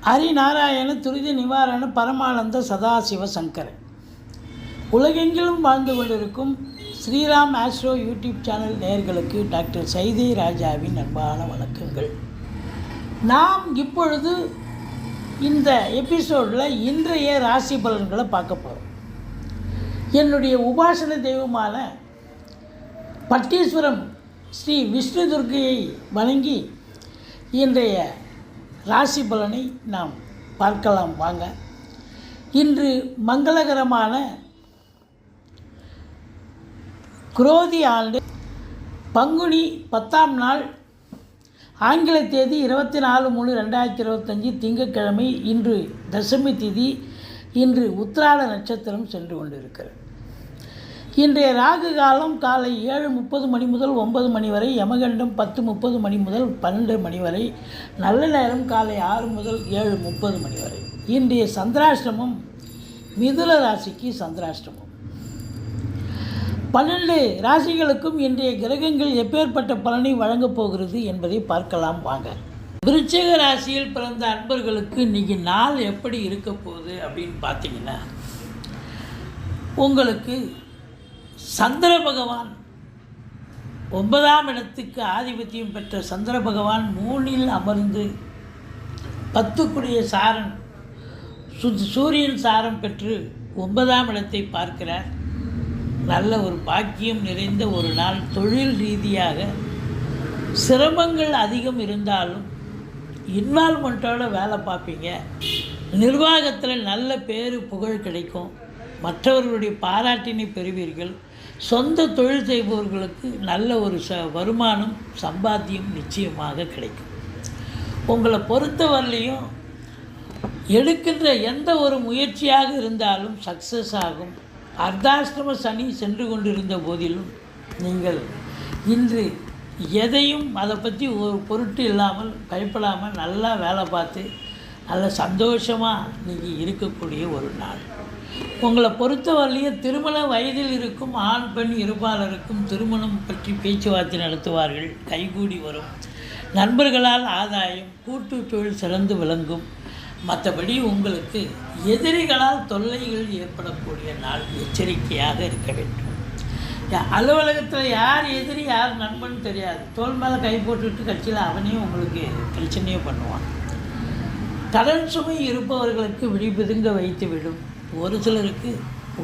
ஹரிநாராயண துரித நிவாரண பரமானந்த சதாசிவ சங்கரன். உலகெங்கிலும் வாழ்ந்து கொண்டிருக்கும் ஸ்ரீராம் ஆஸ்ட்ரோ யூடியூப் சேனல் நேயர்களுக்கு டாக்டர் சைதை ராஜாவின் அன்பான வணக்கங்கள். நாம் இப்பொழுது இந்த எபிசோடில் இன்றைய ராசி பலன்களை பார்க்க போகிறோம். என்னுடைய உபாசன தெய்வமான பட்டீஸ்வரம் ஸ்ரீ விஷ்ணு துர்க்கையை வணங்கி இன்றைய ராசி பலனை நாம் பார்க்கலாம் வாங்க. இன்று மங்களகரமான குரோதி ஆண்டு பங்குனி 10ஆம் நாள், ஆங்கில தேதி 24/3/2025 திங்கட்கிழமை. இன்று தசமி திதி. இன்று உத்திராட நட்சத்திரம் சென்று கொண்டிருக்கிறது. இன்றைய ராகு காலம் காலை 7:30 மணி முதல் 9 மணி வரை, யமகண்டம் 10:30 மணி முதல் 12 மணி வரை, நல்ல நேரம் காலை 6 முதல் 7:30 மணி வரை. இன்றைய சந்திராஷ்டமம் மிதுன ராசிக்கு சந்திராஷ்டமம். 12 ராசிகளுக்கும் இன்றைய கிரகங்கள் எப்பேற்பட்ட பலனை வழங்கப் போகிறது என்பதை பார்க்கலாம் வாங்க. விருச்சிக ராசியில் பிறந்த அன்பர்களுக்கு இன்றைக்கி நாள் எப்படி இருக்க போகுது அப்படின்னு பார்த்தீங்கன்னா, உங்களுக்கு சந்திர பகவான் 9ஆம் இடத்துக்கு ஆதிபத்தியம் பெற்ற சந்திர பகவான் 3இல் அமர்ந்து 10 சாரன் சூரியன் சாரம் பெற்று 9ஆம் இடத்தை பார்க்கிறார். நல்ல ஒரு பாக்கியம் நிறைந்த ஒரு நாள். தொழில் ரீதியாக சிரமங்கள் அதிகம் இருந்தாலும் இன்வால்மெண்ட்டோடு வேலை பார்ப்பீங்க. நிர்வாகத்தில் நல்ல பேர் புகழ் கிடைக்கும். மற்றவர்களுடைய பாராட்டினை பெறுவீர்கள். சொந்த தொழில் செய்பவர்களுக்கு நல்ல ஒரு வருமானம் சம்பாத்தியம் நிச்சயமாக கிடைக்கும். உங்களை பொறுத்தவரையிலையும் எடுக்கின்ற எந்த ஒரு முயற்சியாக இருந்தாலும் சக்ஸஸ் ஆகும். அர்த்தாஷ்டம சனி சென்று கொண்டிருந்த போதிலும் நீங்கள் இன்று எதையும் அதை பற்றி ஒரு பொருட்டு இல்லாமல் பயப்படாமல் நல்லா வேலை பார்த்து நல்ல சந்தோஷமாக நீங்கள் இருக்கக்கூடிய ஒரு நாள். உங்களை பொறுத்தவரையிலேயே திருமண வயதில் இருக்கும் ஆண் பெண் இருபாலருக்கும் திருமணம் பற்றி பேச்சுவார்த்தை நடத்துவார்கள். கைகூடி வரும். நண்பர்களால் ஆதாயம். கூட்டு தொழில் சிறந்து விளங்கும். மற்றபடி உங்களுக்கு எதிரிகளால் தொல்லைகள் ஏற்படக்கூடிய நாள். எச்சரிக்கையாக இருக்க வேண்டும். அலுவலகத்தில் யார் எதிரி யார் நண்பன் தெரியாது. தோல் மேலே கை போட்டுட்டு கட்சியில் அவனே உங்களுக்கு பிரச்சனையே பண்ணுவான். கடன் சுமை இருப்பவர்களுக்கு விழிபுதுங்க வைத்துவிடும். ஒரு சிலருக்கு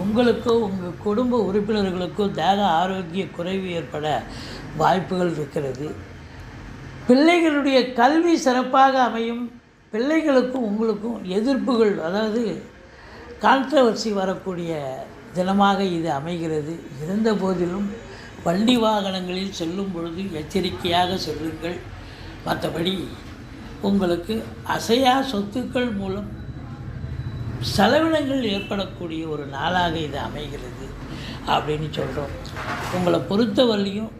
உங்களுக்கோ உங்கள் குடும்ப உறுப்பினர்களுக்கோ தேக ஆரோக்கிய குறைவு ஏற்பட வாய்ப்புகள் இருக்கிறது. பிள்ளைகளுடைய கல்வி சிறப்பாக அமையும். பிள்ளைகளுக்கும் உங்களுக்கும் எதிர்ப்புகள், அதாவது கான்ட்ரவர்சி வரக்கூடிய தினமாக இது அமைகிறது. இருந்த போதிலும் வண்டி வாகனங்களில் செல்லும் பொழுது எச்சரிக்கையாக செல்லுங்கள். மற்றபடி உங்களுக்கு அசையா சொத்துக்கள் மூலம் செலவினங்கள் ஏற்படக்கூடிய ஒரு நாளாக இது அமைகிறது அப்படின்னு சொல்கிறோம். உங்களை பொறுத்தவரையிலையும்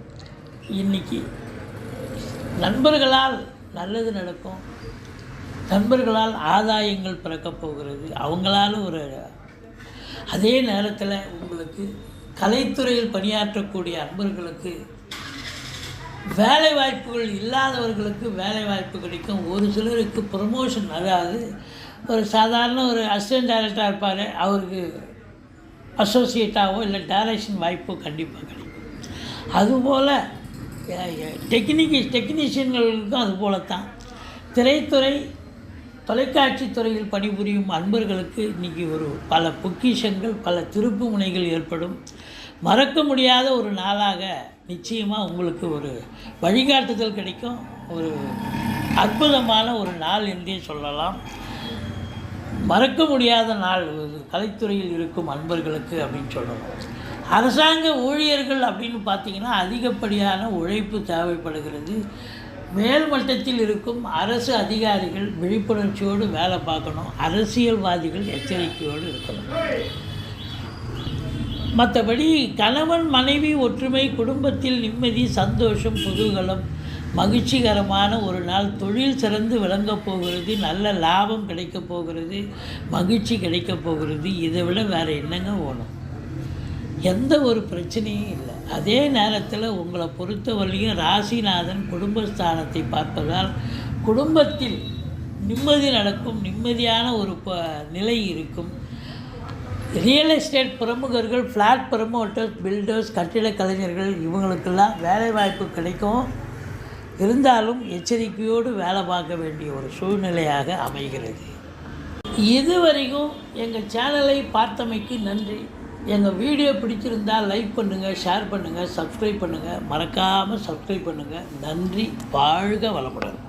இன்றைக்கி நண்பர்களால் நல்லது நடக்கும். நண்பர்களால் ஆதாயங்கள் பிறக்கப் போகிறது. அவங்களால ஒரு அதே நேரத்தில் உங்களுக்கு கலைத்துறையில் பணியாற்றக்கூடிய அன்பர்களுக்கு வேலை வாய்ப்புகள் இல்லாதவர்களுக்கு வேலை வாய்ப்பு கிடைக்கும். ஒரு சிலருக்கு ப்ரமோஷன், அதாவது ஒரு சாதாரண ஒரு அசிஸ்டன்ட் டைரக்டராக இருப்பார், அவருக்கு அசோசியேட்டாவோ இல்லை டைரக்ஷன் வாய்ப்போ கண்டிப்பாக கிடைக்கும். அதுபோல் டெக்னீஷியன்களுக்கும் அதுபோல தான். திரைத்துறை தொலைக்காட்சி துறையில் பணிபுரியும் அன்பர்களுக்கு இன்றைக்கி ஒரு பல பொக்கிஷங்கள், பல திருப்பு முனைகள் ஏற்படும். மறக்க முடியாத ஒரு நாளாக நிச்சயமாக உங்களுக்கு ஒரு வழிகாட்டுதல் கிடைக்கும். ஒரு அற்புதமான ஒரு நாள் என்றே சொல்லலாம். மறக்க முடியாத நாள் கலைத்துறையில் இருக்கும் அன்பர்களுக்கு அப்படின்னு சொல்லணும். அரசாங்க ஊழியர்கள் அப்படின்னு பார்த்திங்கன்னா அதிகப்படியான உழைப்பு தேவைப்படுகிறது. மேல்மட்டத்தில் இருக்கும் அரசு அதிகாரிகள் விழிப்புணர்ச்சியோடு வேலை பார்க்கணும். அரசியல்வாதிகள் எச்சரிக்கையோடு இருக்கணும். மற்றபடி கணவன் மனைவி ஒற்றுமை, குடும்பத்தில் நிம்மதி, சந்தோஷம், குதூகலம், மகிழ்ச்சிகரமான ஒரு நாள். தொழில் சிறந்து விளங்கப் போகிறது. நல்ல லாபம் கிடைக்கப் போகிறது. மகிழ்ச்சி கிடைக்கப் போகிறது. இதை விட வேறு என்னங்க வேணும்? எந்த ஒரு பிரச்சனையும் இல்லை. அதே நேரத்தில் உங்களை பொறுத்தவரையும் ராசிநாதன் குடும்பஸ்தானத்தை பார்ப்பதால் குடும்பத்தில் நிம்மதி நடக்கும், நிம்மதியான ஒரு நிலை இருக்கும். ரியல் எஸ்டேட் பிரமுகர்கள், ஃப்ளாட் ப்ரமோட்டர்ஸ், பில்டர்ஸ், கட்டிட கலைஞர்கள் இவங்களுக்கெல்லாம் வேலைவாய்ப்பு கிடைக்கும். இருந்தாலும் எச்சரிக்கையோடு வேலை பார்க்க வேண்டிய ஒரு சூழ்நிலையாக அமைகிறது. இதுவரைக்கும் எங்கள் சேனலை பார்த்தமைக்கு நன்றி. எங்கள் வீடியோ பிடிச்சிருந்தால் லைக் பண்ணுங்கள், ஷேர் பண்ணுங்கள், சப்ஸ்கிரைப் பண்ணுங்கள். மறக்காமல் சப்ஸ்கிரைப் பண்ணுங்கள். நன்றி. வாழ்க வளமுடன்.